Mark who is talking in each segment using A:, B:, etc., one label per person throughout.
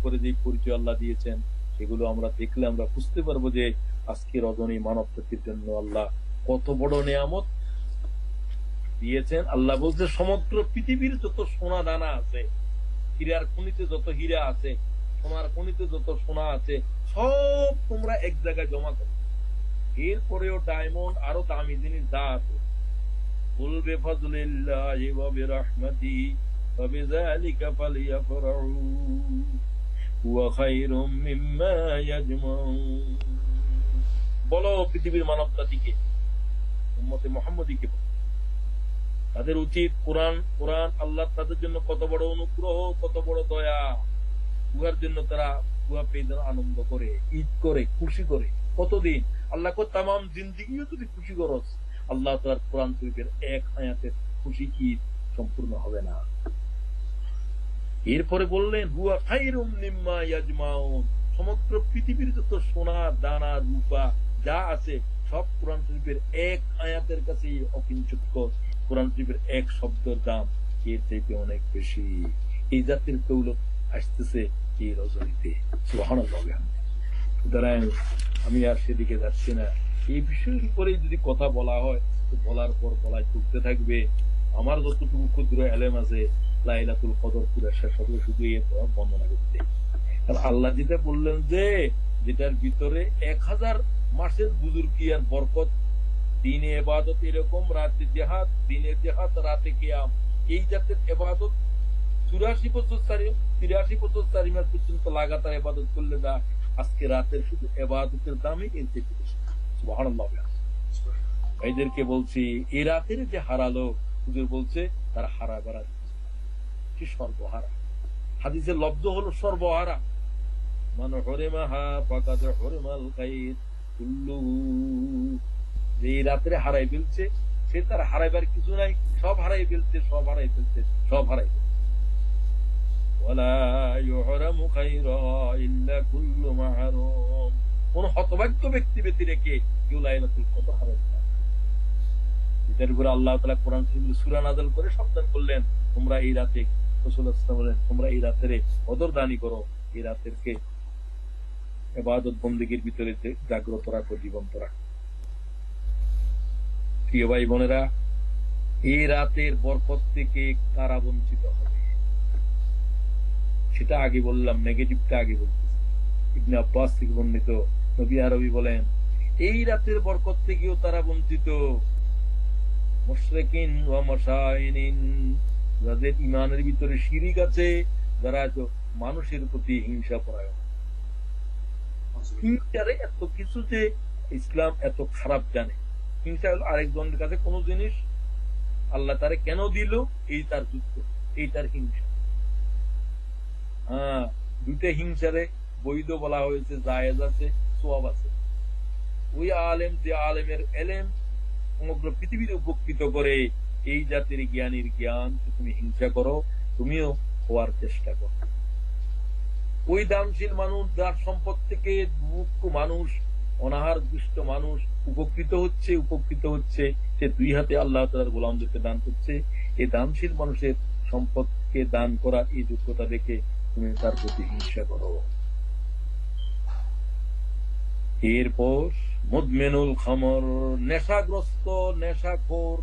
A: করে যে পরিচয় আল্লাহ দিয়েছেন সেগুলো আমরা দেখলে আমরা বুঝতে পারবো যে আজকে রজনী মানব জাতির জন্য আল্লাহ কত বড় নিয়ামত দিয়েছেন। আল্লাহ বলছে সমগ্র পৃথিবীর যত সোনা দানা আছে, হীরার খনিতে যত হীরা আছে, সোনার খনিতে যত সোনা আছে, সব তোমরা এক জায়গায় জমা করো। এরপরেও ডায়মন্ড আরো দামি জিনিস যা আছে, বলবে ফাজলিল্লাহি ওয়া বিরহমাতিহি ফাবিযালিকা ফালইফরাহু হুয়া খায়রুম মিম্মা ইয়াজমাউন। বলো পৃথিবীর মানব জাতিকে, উম্মতে মুহাম্মদীকে বলো, তাদের উচিত কোরআন কোরআন আল্লাহ তাদের জন্য কত বড় অনুগ্রহ, কত বড় দয়া, উহার জন্য তারা উহা পেয়ে যেন আনন্দ করে, ঈদ করে, খুশি করে। কতদিন আল্লাহ তাম জিন্দিগিও যদি খুশি করস, আল্লাহ তার কোরআন শরীফের এক আয়াতের খুশি ঈদ সম্পূর্ণ হবে না। এরপরে বললেন হুয়া খায়রুম মিম্মা ইয়াজমাউন, সমগ্র পৃথিবীর যত সোনা দানা রূপা যা আছে সব কোরআন শরীফের এক আয়াতের কাছে অকিঞ্চিত। কোরআন শরীফের এক শব্দের দাম এর চাইতে অনেক বেশি। এই জাতির দৌলত আসতেছে এই রজনীতে। সুবহানাল্লাহ। সুতরাং আমি আর সেদিকে যাচ্ছি না। এই বিষয়ের উপরে যদি কথা বলা হয় তো বলার পর বলাই চলতে থাকবে। আমার যতটুকু ক্ষুদ্র এলেম আছে লাইলাতুল কদর পুরা শেষ হবে শুধু এই বর্ণনা করতে। আল্লাহ যেটা বললেন যে যেটার ভিতরে 1000 মাসের বুজুর্গি আর বরকত, দিনে ইবাদত এরকম, রাতে জিহাদ, দিনে জিহাদ রাতে কিয়াম, এই জাতের ইবাদত 84 বছর 83 বছর 4 মাস পর্যন্ত লাগাতার ইবাদত করলে যা আজকে রাতের শুধু ইবাদতের দামই এর থেকে বেশি। সুবহানাল্লাহ। ভাইদেরকে বলছি এই রাতের যে হারালো, হুজুর বলছে তার হারা বাড়া কি সর্বহারা। হাদিসের লব্ধ হলো সর্বহারা। মান হুরিমাহা ফাকাদ হুরিমাল খায়র কুল্লুহু। যে রাত্রে হারাই ফেলছে সে তার হারাইবার কিছু নাই, সব হারাই ফেলছে, সব হারাই ফেলছে, সব হারাই ফেলছে। ওয়ালা ইউহরামু খায়রা ইল্লা কুল্লু মাহরুম। কোন হতভাগ্য ব্যক্তি ব্যতী রেখে কেউ লাইলাতুল কদর হারাবে না। এটার উপরে আল্লাহ তাআলা কোরআন শরীফে সূরা নাযিল করে সাবধান করলেন, তোমরা এই রাতে, রাসূলুল্লাহ সাল্লাল্লাহু আলাইহি ওয়াসাল্লাম বলেন, তোমরা এই রাতে কদর দানি করো, এই রাতেরকে ইবাদত বন্দেগীর ভিতরে জাগ্রত রাখো, জীবন্ত রাখো। প্রিয় ভাই বোনেরা, এই রাতের বরকত থেকে কারা বঞ্চিত হবে সেটা আগে বললাম, নেগেটিভটা আগে বলতেছি। ইবনে আব্বাস থেকে বর্ণিত, নবী আরবি বলেন এই রাতের বরকত থেকেও তারা বঞ্চিত। মুশরিকিন ওয়া মুশাইনিন, যাদের ইমানের ভিতরে শিরিক আছে, যারা মানুষের প্রতি হিংসা পরায়ণ। হিংসারে এত কিছু যে ইসলাম এত খারাপ জানে। হিংসা হলো আরেকজনের কাছে কোন জিনিস আল্লাহ তারে কেন দিল, এই তার যুদ্ধ, এই তার হিংসা। দুইটা হিংসারে বৈধ বলা হয়েছে, জায়েজ আছে, সওয়াব আছে। ওই আলেম যে আলেমের এলেম সমগ্র পৃথিবীর উপকৃত করে, এই জাতির জ্ঞানীর জ্ঞান তুমি হিংসা করো, তুমিও হওয়ার চেষ্টা করো। ওই দানশীল মানুষ যার সম্পদ থেকে মুক্ত মানুষ, অনাহার দুষ্ট মানুষ উপকৃত হচ্ছে, সে দুই হাতে আল্লাহ তাআলার গোলামদেরকে দান করছে। এই দানশীল মানুষের সম্পদকে দান করা এই যোগ্যতা দেখে তুমি তার প্রতি হিংসা করো। এরপর মুদমিনুল খামর, নেশাগ্রস্ত, নেশাখোর,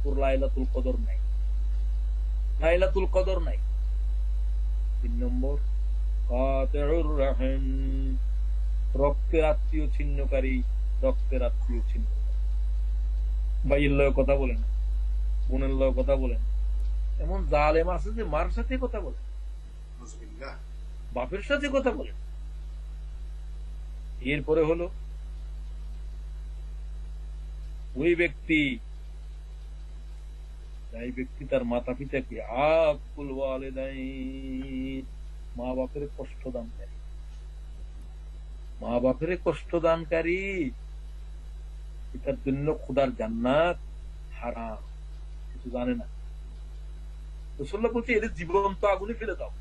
A: তোর লাইলাতুল কদর নাই, লাইলাতুল কদর নাই। 3 নম্বর কাতিউর রাহিম, রক্তের আত্মীয় ছিন্নকারী, রক্তের আত্মীয় ছিন্নকারী। ভাইয়ের লয় কথা বলেন, বোনের লয় কথা বলেন। এমন জালেম আছে যে মার সাথে কথা বলে, বাপের সাথে কথা বলে। এরপরে হলো ওই ব্যক্তি তার মাতা পিতাকে আকুল ওয়ালিদাইন, মা বাপের কষ্ট দানকারী, এটার জন্য খোদার জান্নাত হারাম, কিছু জানে না। রাসূলুল্লাহ বলছে এদের জীবন্ত আগুনে ফেলে দাও।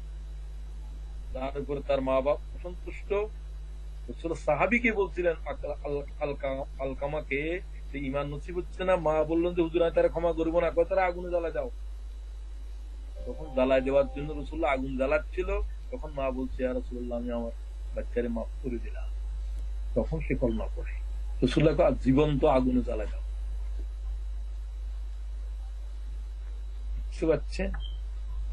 A: তার উপরে তার মা বাপ অসন্তুষ্ট। রাসূল সাহাবীকে বলছিলেন, আলকামাকে, যে ঈমান নসিব হচ্ছে না, মা বললেন যে হুজুর আমি তারা ক্ষমা করবো না, তারা আগুনে জ্বালা যাও। তখন জ্বালায় দেওয়ার জন্য রাসূলুল্লাহ আগুন জ্বালাচ্ছিল, তখন মা বলছে, ইয়া রাসূলুল্লাহ, আমি আমার বাচ্চারে মাফ করে দিলাম। তখন সে কলমা পড়ে। রাসূলুল্লাহ জীবন্ত আগুনে জ্বালা দাও। বুঝতে পারছেন?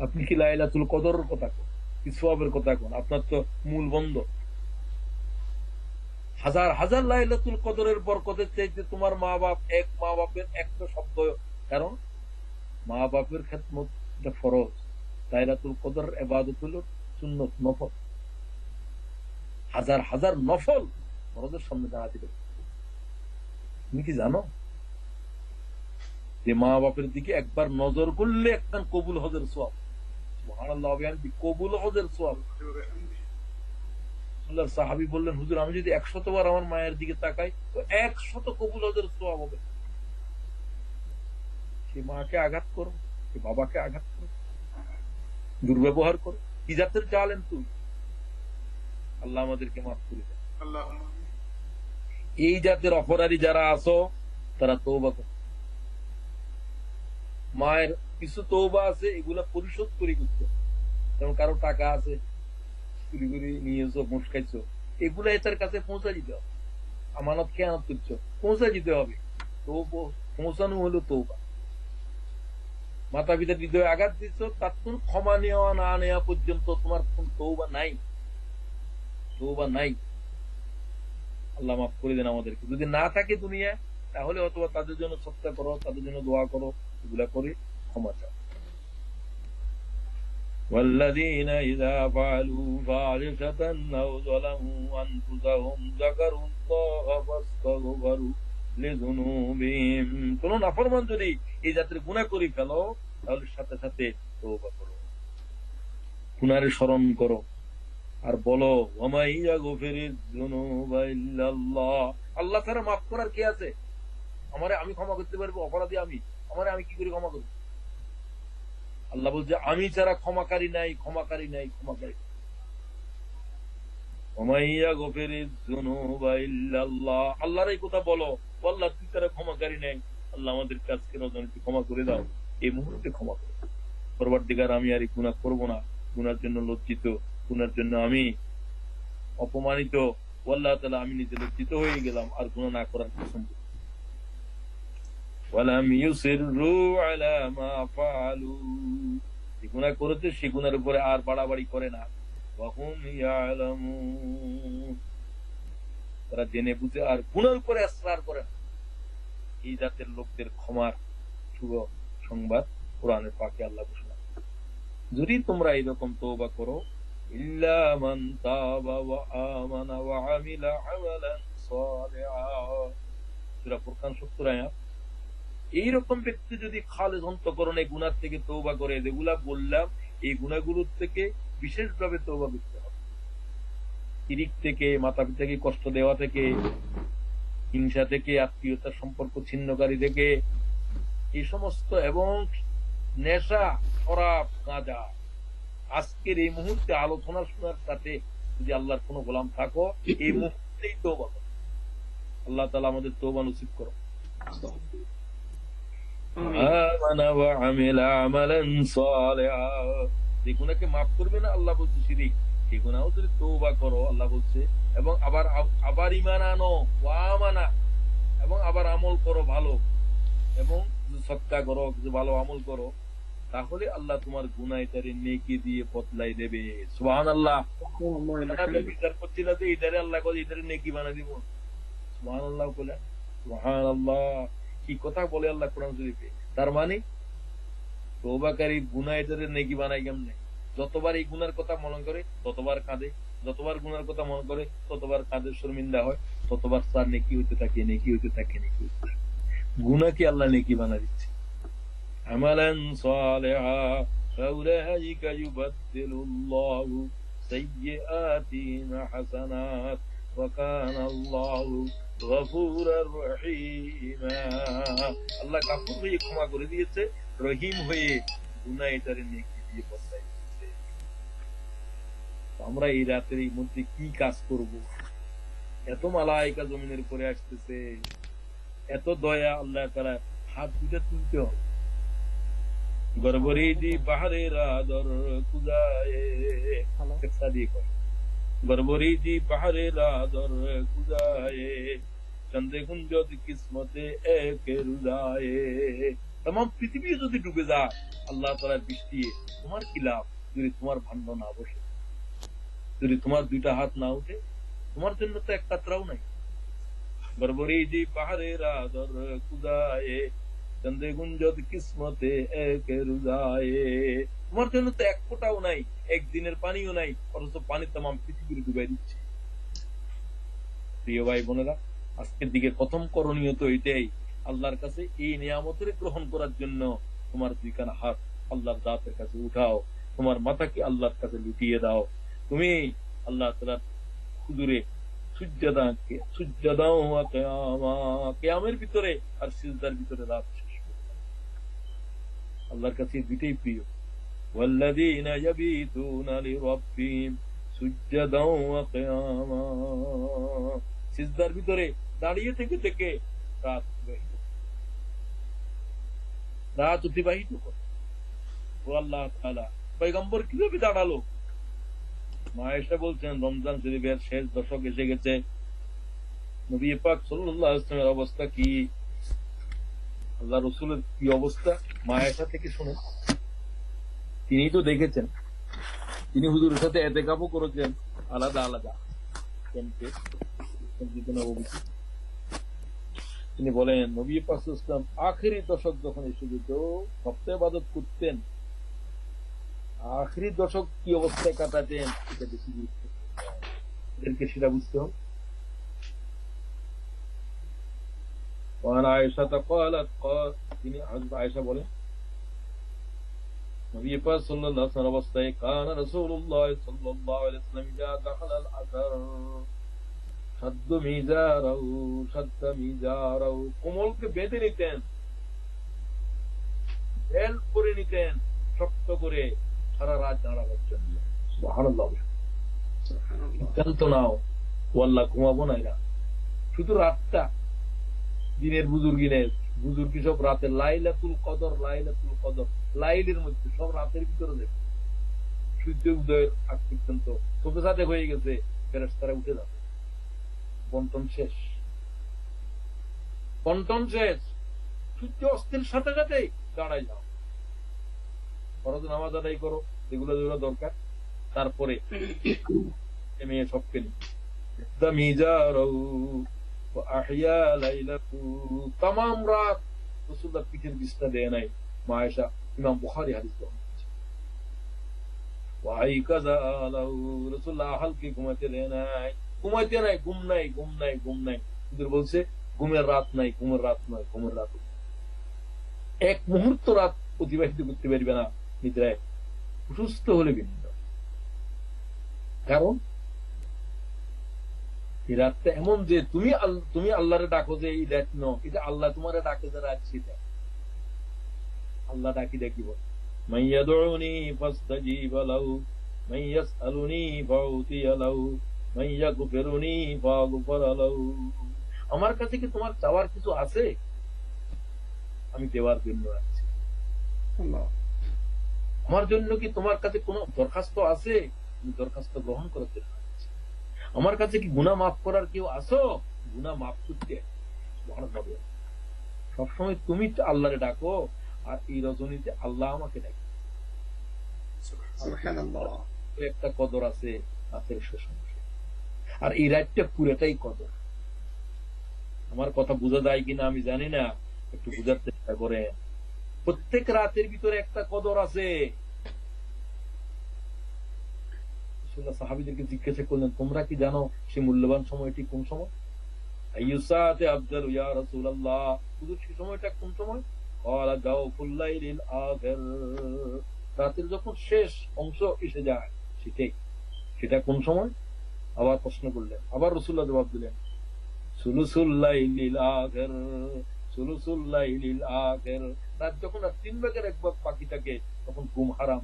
A: আপনি কি লাইলাতুল কদরের কথা কোন, কি সওয়াবের কথা কোন? আপনার তো মূল বন্ধ। হাজার হাজার লাইলাতুল কদরের বরকতের চাইতে তোমার মা বাপ, এক মা বাপের একটা শব্দ, কারণ মা বাপের খেদমত এটা ফরজ, লাইলাতুল কদর ইবাদত হলো সুন্নত, নফল। হাজার হাজার নফল ফরজের সামনে দাঁড়াতে হবে। তুমি কি জানো যে মা বাপের দিকে একবার নজর করলে একখান কবুল হজের সওয়াব, সুবহানাল্লাহ, কবুল হজের সওয়াব। আল্লাহর সাহাবী বললেন, হুজুর, আমি যদি 100 বার আমার মায়ের দিকে তাকাই তো 100 কবুল হজের সওয়াব হবে। সে মাকে আঘাত করো, সে বাবাকে আঘাত করো, দুর্ব্যবহার করো, কি জাতের চালেন তুই? আল্লাহ আমাদেরকে মাফ করে দেন। এই জাতের অপরাধী যারা আছো তারা তওবা করো। মায়ের কিছু তওবা আছে, এগুলা পরিশোধ করে করতে, যেমন কারো টাকা আছে চুরি করে নিয়েছো, মুশকাইছো, এগুলা এটার কাছে পৌঁছা দিতে হবে। আমানত খেয়ানত করছো, পৌঁছা দিতে হবে। পৌঁছানো হলো তওবা। মাতা পিতার হৃদয়ে আঘাত দিচ্ছ, তার কোন ক্ষমা নেওয়া না নেওয়া পর্যন্ত তোমার কোন তওবা নাই, তওবা নাই। আল্লাহ মাফ করে দেন আমাদেরকে। যদি না থাকে দুনিয়া, তাহলে অথবা তাদের জন্য সৎকার করো, তাদের জন্য দোয়া করো, এগুলা করে ক্ষমা চাও। والذين إذا فعلوا فاحشة أو ظلموا أنفسهم ذكروا الله فاستغفروا لذنوبهم। কোন নাফরমান যদি এই জাতের গুনাহ করে ফেলো, তাহলে সাথে সাথে তওবা করো, গুনাহের স্মরণ করো, আর বলো, ওয়া ইয়াগফিরুয যুনুবা ইল্লাল্লাহ, আল্লাহ ছাড়া মাফ করার কে আছে? আমারে আমি ক্ষমা করতে পারবো? অপরাধী আমি কি করে ক্ষমা করব? আল্লাহ বলছে, আমি ছাড়া ক্ষমাকারী নাই, ক্ষমাকারী নাই, ক্ষমাকারী। ওয়া ইয়াগফিরুয যুনুবা ইল্লাল্লাহ, আল্লাহর এই কথা বলো, আল্লাহ তুই ছাড়া ক্ষমাকারী নাই, আল্লাহ আমাদের কাজকে রজনীতে ক্ষমা করে দাও, এই মুহূর্তে ক্ষমা করো। পরবর্তীকার আমি আর এই গুনাহ করবো না, গুনার জন্য লজ্জিত, গুনার জন্য আমি অপমানিত, আল্লাহ তাআলা আমি নিজে লজ্জিত হয়ে গেলাম, আর গুনাহ না করার কসম। ওয়ালাম ইউসিররু আলা মা ফাআলু, যে গুনাহ করেছে সে গুনার উপরে আর বাড়াবাড়ি করে না। ওয়া হুম ইয়ালামুন, তারা জেনে বুঝে আর গুনার উপরে ইসরার করে না। এই জাতের লোকদের ক্ষমার শুভ সংবাদ কোরআনের পাকে আল্লাহ ঘোষণা। যদি তোমরা এরকম তওবা করো, ইল্লা মান তাবা ওয়া আমানা ওয়া আমিলা আমালান সালিহা, সূরা ফুরকান 70 আয়াত। এইরকম ব্যক্তি যদি খালেস অন্তঃকরণে গুনাহ থেকে তওবা করে, যেগুলা বললাম, এই গুনাহগুলোর থেকে বিশেষভাবে তওবা করতে হবে। শিরক থেকে, মাতা পিতাকে কষ্ট দেওয়া থেকে, হিংসা থেকে, আত্মীয়তার সম্পর্ক ছিন্নকারী থেকে, এই সমস্ত, এবং নেশা, শরাব, গাঁজা, আজকের এই মুহূর্তে আলোচনা শোনার সাথে যদি আল্লাহর কোন গোলাম থাকো, এই মুহূর্তেই তওবা করো। আল্লাহ তাআলা আমাদের তওবা নসিব করো। আমানা ওয়া আমিলা আমালান সালিহা, যে গুনাহকে মাফ করবে না আল্লাহ বলছে শিরক, সেই গুনাহও যদি তওবা করো আল্লাহ বলছে, এবং আবার ঈমান আনো, ওয়া আমানা, এবং আবার আমল করো ভালো, এবং সদকা করো, কিছু ভালো আমল করো, তাহলে আল্লাহ তোমার গুনাহ এটারে নেকি দিয়ে বদলাই দেবে। সুবহানাল্লাহ। বিচার করছি না যে এটারে আল্লাহ করে এটারে নেকি বানাই দিব। সুবহানাল্লাহ বলে, সুবহানাল্লাহ, কি কথা বলে আল্লাহ কোরআন শরীফে। তার মানে তওবাকারী গুনাহ এটারে নেকি বানাই কেমনে? যতবার এই গুনার কথা মনে করে ততবার কাঁদে, যতবার গুনার কথা মনে করে ততবার কাঁদে, শর্মিন্দা হয়, ততবার তার নেকি হইতে থাকে, নেকি হইতে থাকে, নেকি হইতে থাকে। গুনাহকে আল্লাহ নেকি বানা দিচ্ছে। আমালান সালিহা ফাউলাইকা ইউবাদদিলুল্লাহু সাইয়্যাতিহিম হাসানাত ওয়া কানা আল্লাহু গফুরার রহিমা, আল্লাহ গফুর হয়ে ক্ষমা করে দিয়েছে, রহিম হয়ে গুনাহ এটারে নেকি দিয়ে বদলাই দিয়েছে। আমরা এই রাতের মধ্যে কি কাজ করব? এত মালায়েকা জমিনের উপরে আসতেছে, এত দয়া, আল্লাহ তাআলা হাত দুটো তুলতে হবে। গর্বরিদি পাহাড়ের আদর কুদায়ে সাদি কর গর্বরিদি পাহাড়ের আদর কুদায়ে চন্দ্রে গুঞ্জত কিসমতে একে রুদায়ে। तमाम পৃথিবী যদি ডুবে যায় আল্লাহ তাআলার বৃষ্টি, তোমার কি লাভ যদি তোমার ভাণ্ড না বসে, যদি তোমার দুইটা হাত না উঠে? তোমার জন্য তো এক কাতরাও নাই। বরবরিদি পাহাড়ের আদর কুদায়ে চন্দ্রে গুঞ্জত কিসমতে একে রুদায়ে। তোমার জন্য তো এক ফোঁটাও নাই, একদিনের পানিও নাই, অথচ পানি তামাম পৃথিবীর ডুবাই দিচ্ছে। প্রিয় ভাই বোনেরা, আজকের দিকে প্রথম করণীয় তো এটাই, আল্লাহর কাছে এই নিয়ামতের গ্রহণ করার জন্য তোমার দুইখানা হাত আল্লাহর দাঁতের কাছে উঠাও, তোমার মাথাকে আল্লাহর কাছে লুটিয়ে দাও। তুমি আল্লাহ তাআলার হুজুরে সুজ্জাদাও ওয়া কিয়ামা, কিয়ামের ভিতরে আর সিজদার ভিতরে রাত শেষ করো। আল্লাহর কাছে দুইটাই প্রিয়। ওয়াল্লাযীনা ইয়াবিতুনা লিরাব্বিহিম সুজ্জাদাও ওয়া কিয়ামা, সিজদার ভিতরে দাঁড়িয়ে থেকে থেকে রাত অতিবাহিত করে। ও আল্লাহ তাআলা পয়গম্বর কিভাবে দাঁড়ালো? মা আয়েশা বলছেন, রমজান শরীফের শেষ দশক এসে গেছে, নবী পাক সাল্লাল্লাহু আলাইহি ওয়াসাল্লামের অবস্থা কি, আল্লাহ রাসূলের কি অবস্থা, মা আয়েশা থেকে শুনে। তিনি তো দেখেছেন, তিনি হুজুরের সাথে ইতিকাফও করেছেন আলাদা আলাদা ক্যাম্পে। তিনি বলেন, নবী পাক সাল্লাল্লাহু আলাইহি ওয়াসাল্লাম আখেরি দশক যখন এসে যেত সপ্তাহে ইবাদত করতেন, আখেরি দশক কি অবস্থায় কাটাতেন এটা বেশি গুরুত্ব, এদেরকে সেটা বুঝতে হবে। তিনি আয়েশা বলেন, নবী পাক সাল্লাল্লাহু আলাইহি ওয়াসাল্লাম অবস্থায় কানা রাসূলুল্লাহ সাল্লাল্লাহু আলাইহি ওয়াসাল্লাম ইযা দাখালাল আসর সাদ্দু মিজারাউ, কোমলকে বেঁধে নিতেন, বেল করে নিতেন শক্ত করে সারা রাত দাঁড়াবার জন্য। সুবহানাল্লাহ। সিদ্ধান্ত নাও, ওয়াল্লাহ ঘুমাবো না এরা, শুধু রাতটা। দিনের বুজুর্গি সব রাতে, লাইলাতুল কদর লাইলের মধ্যে, সব রাতের ভিতরে দেবে। সূর্য উদয়ের আগ পর্যন্ত চোখে সাথে হয়ে গেছে, ফেরেশতারা উঠে যাবে, বন্টন শেষ। সূর্য অস্তের সাথে সাথে দাঁড়াই যাও, ফরজ নামাজ আদায় করো, যেগুলো যেগুলো দরকার, তারপরে মেয়ে সবকে তামাম রাত রাসূলুল্লাহ পিঠের বিছনা দেয় নাই। মা আয়েশা, ইমাম বুখারী হাদিস বর্ণনা করেছেন। রাসূলুল্লাহ আহলকে ঘুমাতে দেয় নাই, ঘুম নাই। হুজুর বলছে, ঘুমের রাত নাই। এক মুহূর্ত রাত অতিবাহিত করতে পারবে না নিদ্রায়, অসুস্থ হলে ভিন্ন। কারণ এই রাতটা এমন যে তুমি আল্লাহরে ডাকো যে এই রাত এটা আল্লাহ তোমারে ডাকে যে রাত, সেটা আল্লাহ ডাকি ডাকিব। মাইয়াদউনি ফাস্তাজিব লাহু মাইয়াসআলুনি ফাউতিয়া লাহু মাইয়াগফিরুনি ফাগফির লাহু। আমার কাছে কি তোমার চাওয়ার কিছু আছে? আমি দেওয়ার জন্য আছি। আমার জন্য কি তোমার কাছে কোনো দরখাস্ত আছে? আমি দরখাস্ত গ্রহণ করার জন্য আছি। আমার কাছে কি গুনাহ মাফ করার কেউ আসো? গুনাহ মাফ করতে সবসময় তুমি আল্লাহরে ডাকো, আর এই রজনীতে আল্লাহ আমাকে ডাকে। একটা কদর আছে রাতের শেষ অংশে, আর এই রাতটা পুরোটাই কদর। আমার কথা বোঝা যায় কিনা আমি জানি না, একটু বোঝার চেষ্টা করে। প্রত্যেক রাতের ভিতরে একটা কদর আছে। সাহাবীদেরকে জিজ্ঞাসা করলেন, তোমরা কি জানো সে মূল্যবান সময়টি কোন সময়? আইয়ুসাতে আফজাল ইয়া রাসূলুল্লাহ, হুজুর সেই সময়টা কোন সময়? ক্বালা জাওফুল লাইলিল আখির, রাতের যখন শেষ অংশ এসে যায় সেটা কোন সময়? আবার প্রশ্ন করলেন, আবার রাসূলুল্লাহ জবাব দিলেন, সুলুসুল লাইলিল আখির, রাত যখন 3 ভাগের 1 ভাগ বাকি থাকে তখন ঘুম হারাম।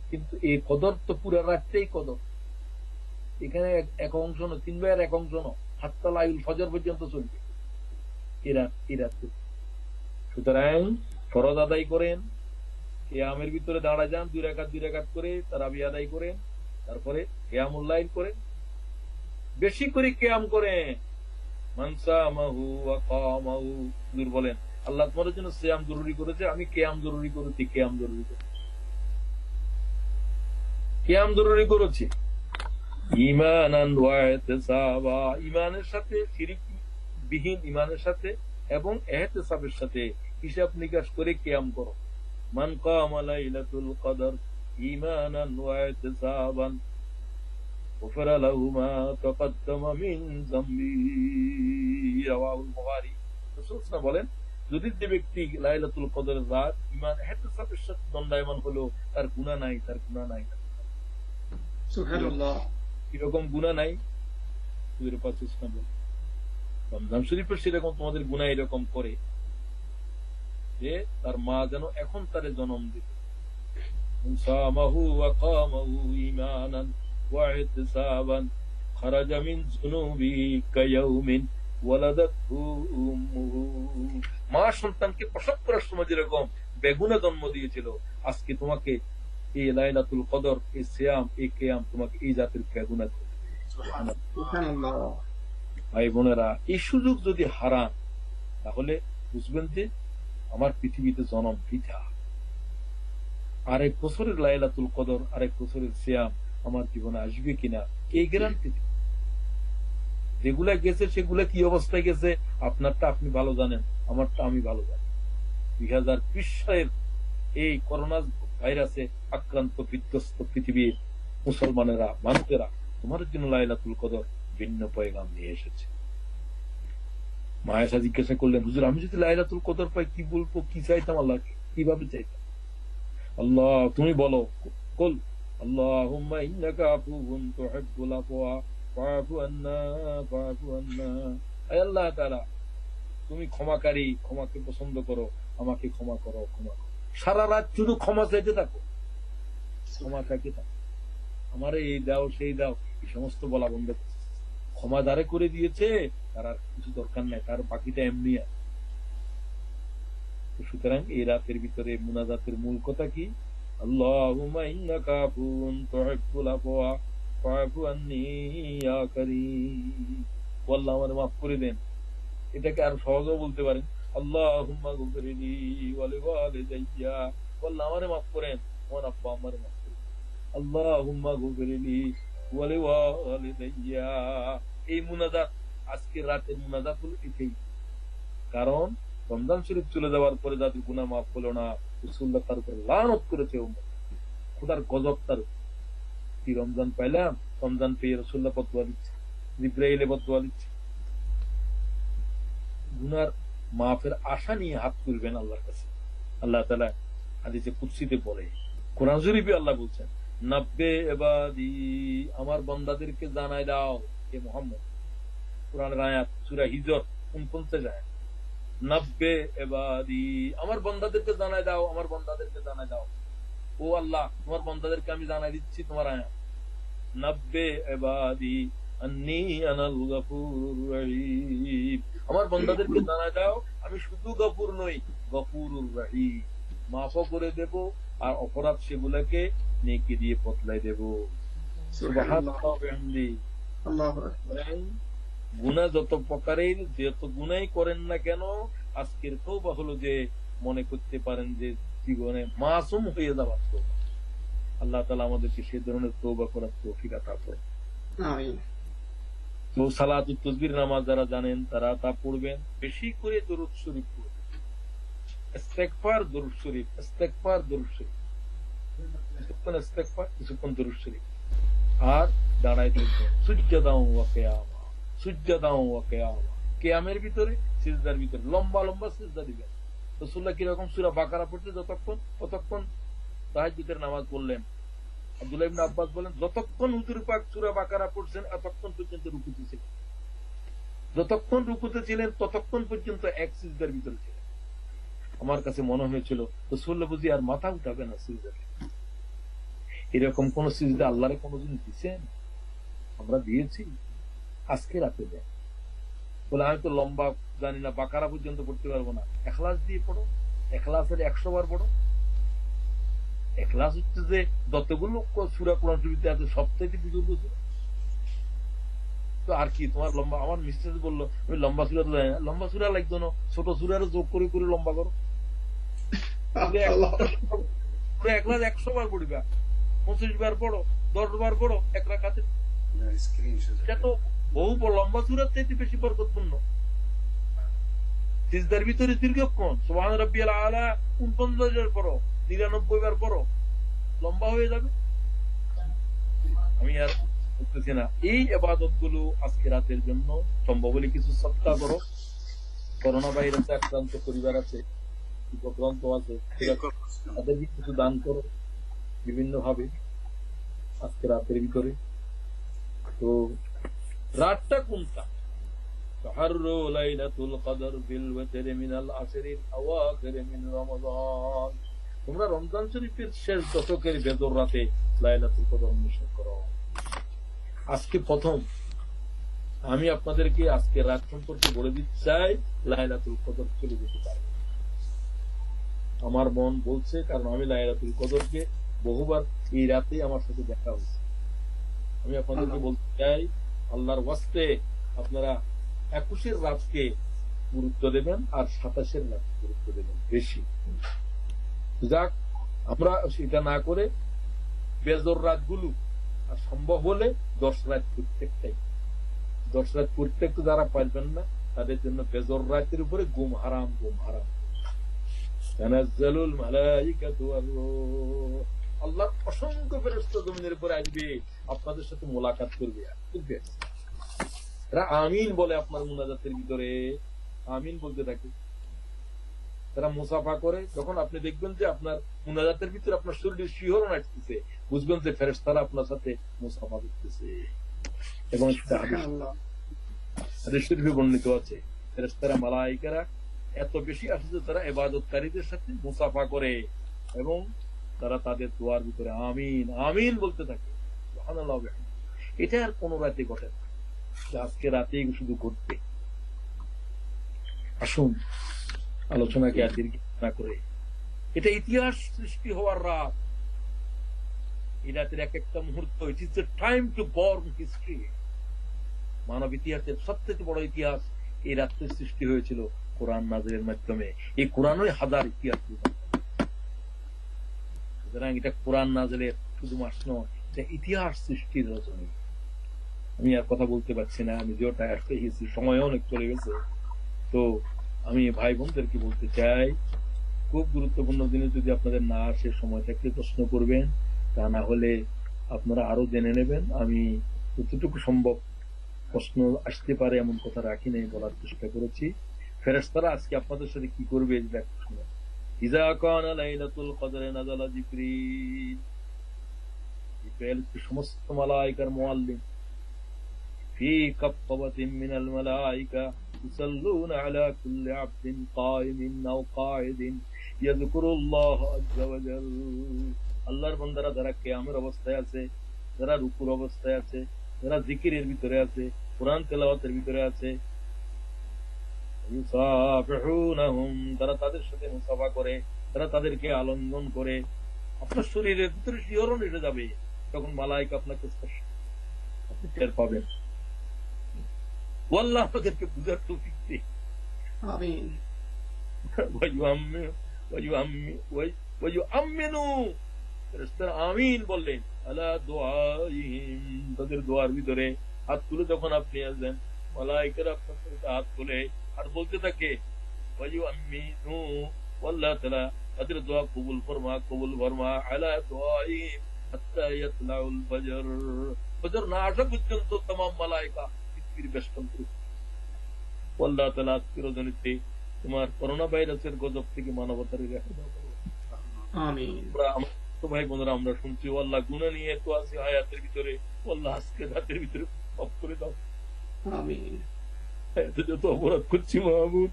A: কিন্তু এই কদর তো পুরো রাতটাই কদর। এখানে এক অংশ না, 3 ভাগের 1 অংশ না, হাত্তা লাইল ফজর পর্যন্ত চলবে এই রাত। সুতরাং ফরজ আদায় করেন, কিয়ামের ভিতরে দাঁড়া যান, 2 রাকাত করে তারাবি আদায় করেন, তারপরে কিয়ামুল লাইল করেন, বেশি করে কিয়াম করেন। মান সামাহু ওয়া কামাহু, হুজুর বলেন আল্লাহ তোমাদের জন্য সিয়াম জরুরি করেছে, আমি কিয়াম জরুরি করেছি, কিয়াম জরুরি করেছি, কিয়াম জরুরি করেছি। ঈমানান ওয়া ইহতিসাবা, ঈমানের সাথে, শিরক বিহীন ঈমানের সাথে এবং ইহতিসাবের সাথে হিসাব নিকাশ করে কিয়াম করো। মান কামা লাইলাতুল কদর ঈমানান ওয়া ইহতিসাবান গুফিরা লাহু মা তাকাদ্দামা মিন যামবিহি, রাওয়াহুল বুখারী। রাসূল সাল্লাল্লাহু আলাইহি ওয়াসাল্লাম বলেন, যদি যে ব্যক্তি লাইলাতুল কদরের রাত ঈমান ইহতিসাবের সাথে দণ্ডায়মান হলো, তার গুনাহ নাই, তার গুনাহ নাই।
B: সুবহানাল্লাহ।
A: এরকম গুনাহ নাই তোদের পাশে বল। রমজান শরীফের সেরকম তোমাদের গুনাহ এরকম করে যে তার মা যেন এখন তারে জন্ম দিতে। সামাহু ওয়া কামাহু ঈমানান ওয়া ইহতিসাবান খারাজা মিন যুনুবিহি কায়াউমিন ওয়ালাদাতহু উম্মুহু, মা সন্তানকে প্রসব করার সময় যেরকম বেগুনে জন্ম দিয়েছিল, আজকে তোমাকে এই লাইলাতুল কদর, এই সিয়াম, এই কিয়াম তোমাকে এই জাতির বেগুনে করবে।
B: সুবহানাল্লাহ।
A: ভাই বোনেরা, এই সুযোগ যদি হারান তাহলে বুঝবেন যে আমার পৃথিবীতে জন্ম বৃথা। আরেক বছরের লাইলাতুল কদর, আরেক বছরের সিয়াম আমার জীবনে আসবে কিনা এই গ্যারান্টি। যেগুলা গেছে সেগুলা কি অবস্থায় গেছে আপনারটা আপনি ভালো জানেন, আমারটা আমি ভালো জানি। 2020 সালের এই করোনা ভাইরাসে আক্রান্ত বিধ্বস্ত পৃথিবীর মুসলমানেরা, মানুষেরা তোমার জন্য লাইলাতুল কদর ভিন্ন পয়গাম নিয়ে এসেছে। মায়েশা জিজ্ঞাসা করলেন, হুজুর আমি যদি লাইলাতুল কদর পাই কি বলবো, কি চাইতাম আল্লাহকে, কিভাবে চাইতাম? আল্লাহ তুমি বলো, কুল আল্লাহুম্মা ইন্নাকা আফুউন তুহিব্বুল আফওয়া ফাআফু আন্না ফাআফু আন্না। আয় আল্লাহ তাআলা, তুমি ক্ষমাকারী, ক্ষমাকে পছন্দ করো, আমাকে ক্ষমা করো, ক্ষমা করো। সারা রাত শুধু ক্ষমা চাইতে থাকো, ক্ষমা চাইতে থাকো, আমারে এই দাও সেই দাও, এই সমস্ত বলা বন্ধ করো। ক্ষমা যারে করে দিয়েছে তার আর কিছু দরকার নাই, তার বাকিটা এমনি আছে। সুতরাং এই রাতের ভিতরে মুনাজাতের মূল কথা কি? আল্লাহুম্মা ইন্নাকা আফুউন তুহিব্বুল আফওয়া ফাআফু আন্নী ইয়া কারীম। আল্লাহ আমারে মাফ করে দেন। এটাকে আর সহজও বলতে পারেন, আল্লাহুম্মা গফিরলি ওয়া লিওয়ালিদাইয়া, আল্লাহ আমারে মাফ করেন, আমার আব্বা আমারে মাফ করেন। আল্লাহুম্মা গফিরলি ওয়া লিওয়ালিদাইয়া। এই মুনাজাত, আজকের রাতের মুনাজাত হলো এটাই। কারণ রমজান শরীফ চলে যাওয়ার পরে যাদের গুনাহ মাফ হলো না, রাসূলুল্লাহ তার উপর লানত করেছে, খোদার গজব তার। কি রমজান পাইলাম, রমজান পেয়ে রাসূলুল্লাহ বদদুয়া দিচ্ছে, জিবরাইল বদদুয়া দিচ্ছে। গুনার মাফের আশা নিয়ে হাত তুলবেন আল্লাহর কাছে। আল্লাহ তাআলা হাদিসে কুদসিতে বলে, কোরআন শরীফে আল্লাহ বলছেন, নাব্বে ইবাদি, আমার বান্দাদেরকে জানায় দাও হে মুহাম্মদ। কোরআনের আয়াত সূরা হিজর 49 আয়াত। নাব্বে ইবাদি, আমার বান্দাদেরকে জানায় দাও, আমার বান্দাদেরকে জানায় দাও। ও আল্লাহ, তোমার বান্দাদেরকে আমি জানাই দিচ্ছি তোমার আয়াত, নাব্বে ইবাদি আন্নী আনাল গফুরুর রহিম। আমার বান্দাদেরকে জানায় দাও আমি শুধু গফুর নই, গফুরুর রহিম, মাফও করে দেব আর অপরাধ সেগুলোকে নেকি দিয়ে বদলাই দেব। সুবহানাল্লাহ বিহামদি।
B: আল্লাহু আকবার।
A: গুনাহ যত প্রকারের, যত গুনাহই করেন না কেন, আজকের তওবা হলো যে মনে করতে পারেন যে জীবনে মাসুম হয়ে যাওয়ার তওবা। আল্লাহ তাআলা আমাদেরকে সেই ধরনের তওবা করার তৌফিক আতা করেন।
B: আমিন।
A: তো সালাতুত তাসবিহ নামাজ যারা জানেন তারা তা পড়বেন, বেশি করে দরুদ শরীফ পড়বেন, ইস্তেগফার, দরুদ শরীফ, ইস্তেগফার, দরুদ শরীফ, কিছুক্ষণ ইস্তেগফার, কিছুক্ষণ দরুদ শরীফ। আর দাঁড়ায় থাকবেন সুজদাও ওয়া কিয়ামা, সুজদাও ওয়া কিয়ামা, কিয়ামের ভিতরে, সিজদার ভিতরে লম্বা লম্বা সিজদা দিবেন। রাসূলুল্লাহ কি রকম সূরা বাকারা পড়তে ততক্ষণ তাহাজ্জুদের নামাজ পড়লেন। আব্দুল্লাহ ইবনে আব্বাস বলেন, যতক্ষণ হুজুর পাক সূরা বাকারা পড়ছেন এতক্ষণ পর্যন্ত রুকুতে ছিলেন, যতক্ষণ রুকুতে ছিলেন ততক্ষণ পর্যন্ত এক সিজদার ভিতরে ছিলেন। আমার কাছে মনে হয়েছিল রাসূলুল্লাহ বুঝি আর মাথা উঠাবে না সিজদাতে। এরকম কোন সিজদা আল্লাহরে কোনদিন দিয়েছেন? আমরা দিয়েছি? আজকে রাতে দেন। বলে আমি তো লম্বা জানি না, বাকারা পর্যন্ত পড়তে পারবো না, ইখলাস দিয়ে পড়ো, এখলাসের 100 বার পড়ো। এখলাস হচ্ছে যে যতগুলো সূরা কোরআন শরীফে আছে সবচাইতে বুজুর্গ সূরা। তো আর কি তোমার লম্বা, আমার মিস্টার বললো আমি লম্বা সূরা তো জানি না, লম্বা সূরা লাগতো না, ছোট সূরারও যোগ করে করে লম্বা করো।
B: আল্লাহ
A: এখলাস 100 বার পড়িবা, 25 বার পড়ো, 10 বার পড়ো এক রাকাতে, এটা তো বহু লম্বা সূরার চাইতে বেশি বরকতপূর্ণ। সিজদার ভিতরে দীর্ঘক্ষণ সুবহান রাব্বিয়াল আলা 49 বার পড়ো, 99 বার পড়ো, লম্বা হয়ে যাবে। আমি আর বলতেছি না। এই ইবাদত গুলো আজকে রাতের জন্য সম্ভব হলে কিছু সদকা করো। করোনা ভাইরাসে আক্রান্ত পরিবার আছে, উপক্রান্ত আছে, তাদেরকে কিছু দান করো বিভিন্ন ভাবে আজকে রাতের ভিতরে। তো রাতটা কোনটা? تحروا ليلة القدر في الوتر من العشر الأواخر من رمضان। তোমরা রমজান শরীফের শেষ দশকের বেজর রাতে লাইলাতুল কদর অন্বেষণ করো। আজকে প্রথম আমি আপনাদেরকে আজকে রাত সম্পর্কে বলে দিতে চাই, লাইলাতুল কদর চলে যেতে পারে। আমার মন বলছে, কারণ আমি লাইলাতুল কদরকে বহুবার এই রাতে আমার সাথে দেখা হয়েছে। আমি আপনাদেরকে বলতে চাই, আল্লাহর ওয়াস্তে আপনারা 21-এর রাতকে গুরুত্ব দেবেন আর 27-এর রাতকে গুরুত্ব দেবেন বেশি। যাক, আমরা সেটা না করে বেজর রাতগুলো আর সম্ভব হলে 10 রাত প্রত্যেকটাই, 10 রাত প্রত্যেকটা যারা পারবেন না তাদের জন্য বেজর রাতের উপরে গুম হারাম, গুম হারাম। তানাজ্জালুল মালাইকাতু ওয়ার রূহ, আল্লাহর অসংখ্য ফেরেশতা জমিনের উপরে আসবে, আপনাদের সাথে মোলাকাত করবে। তারা আমিন বলে আপনার মুনাজাতের ভিতরে, আমিন বলতে থাকে। তারা মুসাফা করে। যখন আপনি দেখবেন যে আপনার মুনাজাতের ভিতরে আপনার শরীরের শিহরণ আসতেছে, বুঝবেন যে ফেরেশতারা আপনার সাথে মুসাফা করতেছে। এবং হাদিস শরীফে বর্ণিত আছে, ফেরেশতারা মালায়েকারা এত বেশি আসে যে তারা ইবাদতকারীদের সাথে মুসাফা করে এবং তারা তাদের দোয়ার ভিতরে আমিন আমিন বলতে থাকে। সুবহানাল্লাহ। এটা আর কোন রাতে ঘটে না, আজকে রাতে শুধু ঘটবে। আসুন আলোচনাকে আর দীর্ঘ না করে, এটা ইতিহাস সৃষ্টি হওয়ার রাত। এই রাতের এক একটা মুহূর্ত, it is the time to born history. মানব ইতিহাসের সবচেয়ে বড় ইতিহাস এই রাত্রের সৃষ্টি হয়েছিল কোরআন নাযিলের মাধ্যমে। এই কোরআনই হাজার ইতিহাস। সুতরাং এটা কোরআন নাযিলের শুধু মাস নয়, এটা ইতিহাস সৃষ্টির রচনা। আমি আর কথা বলতে পারছি না, আমি যেটা আসতে গেছি, সময় অনেক চলে গেছে। তো আমি ভাই বোনদেরকে বলতে চাই, খুব গুরুত্বপূর্ণ দিনে যদি আপনাদের না আসে, সময় থাকলে প্রশ্ন করবেন, তা না হলে আপনারা আরো জেনে নেবেন। আমি যতটুকু সম্ভব প্রশ্ন আসতে পারে এমন কথা রাখি নাই, বলার চেষ্টা করেছি। ফেরেশতারা আজকে আপনাদের সাথে কি করবে শুনুন। ইযা কানা লাইলাতুল কদরে নাযালা জিবরিল, জিবরাইল সমস্ত মালায়েকার মুআল্লিম, في كفوة من الملائكة يصلون على كل عبد قائم أو قاعد يذكر الله عز وجل। আল্লাহর বান্দারা যারা কিয়ামের অবস্থায় আছে, যারা রুকুর অবস্থায় আছে, যারা জিকিরের ভিতরে আছে, কোরআন তেলাওয়াতের ভিতরে আছে, ইউসাফিহুনহুম, তারা তাদের সাথে মুসাফা করে, তারা তাদেরকে আলিঙ্গন করে। আপনার শরীরের ভিতরে শিহরণ এসে যাবে, তখন মালায়েকা আপনাকে স্পর্শ, আপনি টের পাবেন। আল্লাহ আমাদেরকে বুঝার তৌফিক দিন।
B: আমিন।
A: আমিন বললেন আলা দুআইহিম, তাদের দোয়ার ভিতরে হাত তুলে যখন আপনি আসবেন, মালায়েকারা আপনার হাত তুলে আর বলতে থাকে ওয়ায়ুআমিনু, আল্লাহ তাআলা তাদের দোয়া কবুল ফরমা, কবুল ফরমা। আলা দুআইহিম হাত্তা ইয়াতলাউল ফজর, ফজর না আসা পর্যন্ত तमाम মালায়েকা আল্লাহ তাআলা চিরজনীতে তোমার করোনা ভাইরাসের গজব থেকে মানবতার রেখা দাও। আমিন। ভাই বোনেরা, আমরা শুনছি আল্লাহ গুনাহ নিয়ে তো আছি হায়াতের ভিতরে, আল্লাহ আজকে রাতের ভিতরে মাফ করে দাও।
B: আমিন।
A: যত অপরাধ করছি মাহবুব,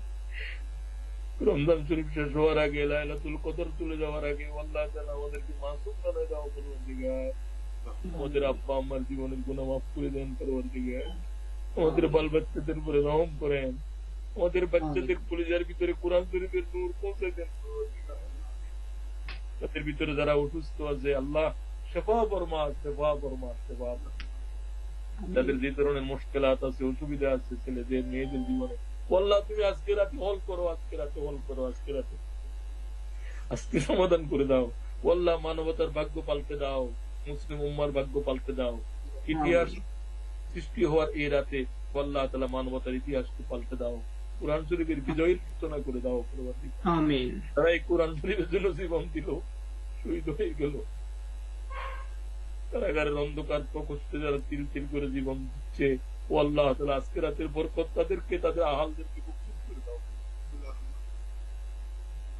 A: রমজান শরীফ শেষ হওয়ার আগে, লাইলাতুল কদর চলে যাওয়ার আগে আল্লাহ তাআলা আমাদেরকে মাসুম বানায় দাও পরওয়ারদিগার। আমাদের আব্বা আম্মার জীবনের গুনাহ মাফ করে দেন পরওয়ারদিগার। আমাদের বাল বাচ্চাদের উপরে রহম করেন। আমাদের বাচ্চাদের কলিজার ভিতরে কোরআন শরীফের নূর পৌঁছে দেন। তাদের ভিতরে যারা অসুস্থ আছে আল্লাহ শেফা বর্মা, শেফা বর্মা, শেফা বর্মা। তাদের যে ধরনের মুশকিলাত আছে, অসুবিধা আছে ছেলেদের মেয়েদের জীবনে, আল্লাহ তুমি আজকে রাতে হল করো, আজকে রাতে হল করো, আজকে রাতে আজকে সমাধান করে দাও। আল্লাহ মানবতার ভাগ্য পাল্টে দাও, মুসলিম উম্মার ভাগ্য পাল্টে দাও। ইতিহাস সৃষ্টি হওয়ার এই রাতে আল্লাহ তাআলা মানবতার ইতিহাসকে পাল্টে দাও। কোরআন শরীফের বিজয়ের সূচনা করে দাও।
B: আমিন।
A: তারা এই কোরআন শরীফের জন্য জীবন দিল, শহীদ হয়ে গেল। কারাগারের অন্ধকার প্রকোষ্ঠে যারা তিল তিল করে জীবন দিচ্ছে, ও আল্লাহ তাআলা আজকে রাতের বরকত তাদেরকে, তাদের আহালদেরকে মুক্ত করে দাও।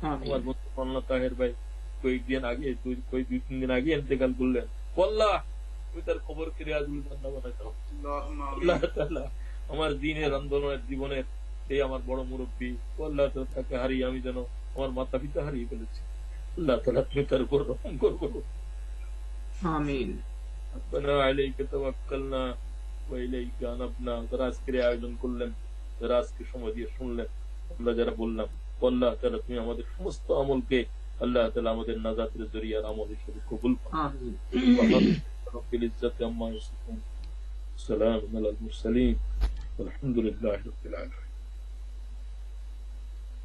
A: আমার বন্ধু মোল্লা তাহের ভাই কয়েকদিন আগে, দুই তিন দিন আগে ইন্তেকাল করলেন। আল্লাহ তুমি তার খবর কে রিয়াজুল জান্নাহ বানাই দাও। আল্লাহ তাআলা আমার দ্বীনের আন্দোলনের জীবনের এই আমার বড় মুরব্বী, আল্লাহ তাআলা তাকে হারিয়ে আমি যেন আমার মাতা পিতা হারিয়ে ফেলেছি। আল্লাহ তাআলা তুমি তার উপর রহম করো।
B: আমিন।
A: রব্বানা আলাইকা তাওয়াক্কালনা ওয়া ইলাইকা আনাবনা। যারা আজকের আয়োজন করলেন, যারা আজকে সময় দিয়ে শুনলেন, আমরা যারা বললাম, আল্লাহ তাআলা তুমি আমাদের সমস্ত আমলকে আল্লাহ তাআলা আমাদের নাজাতের জরিয়ার আমল হিসেবে কবুল করুন।
B: আমিন।
A: রব্বিল ইজ্জাতি আম্মা ইয়াসিফুন, সালামুন আলাল মুরসালিন, আলহামদুলিল্লাহি রাব্বিল আলামিন।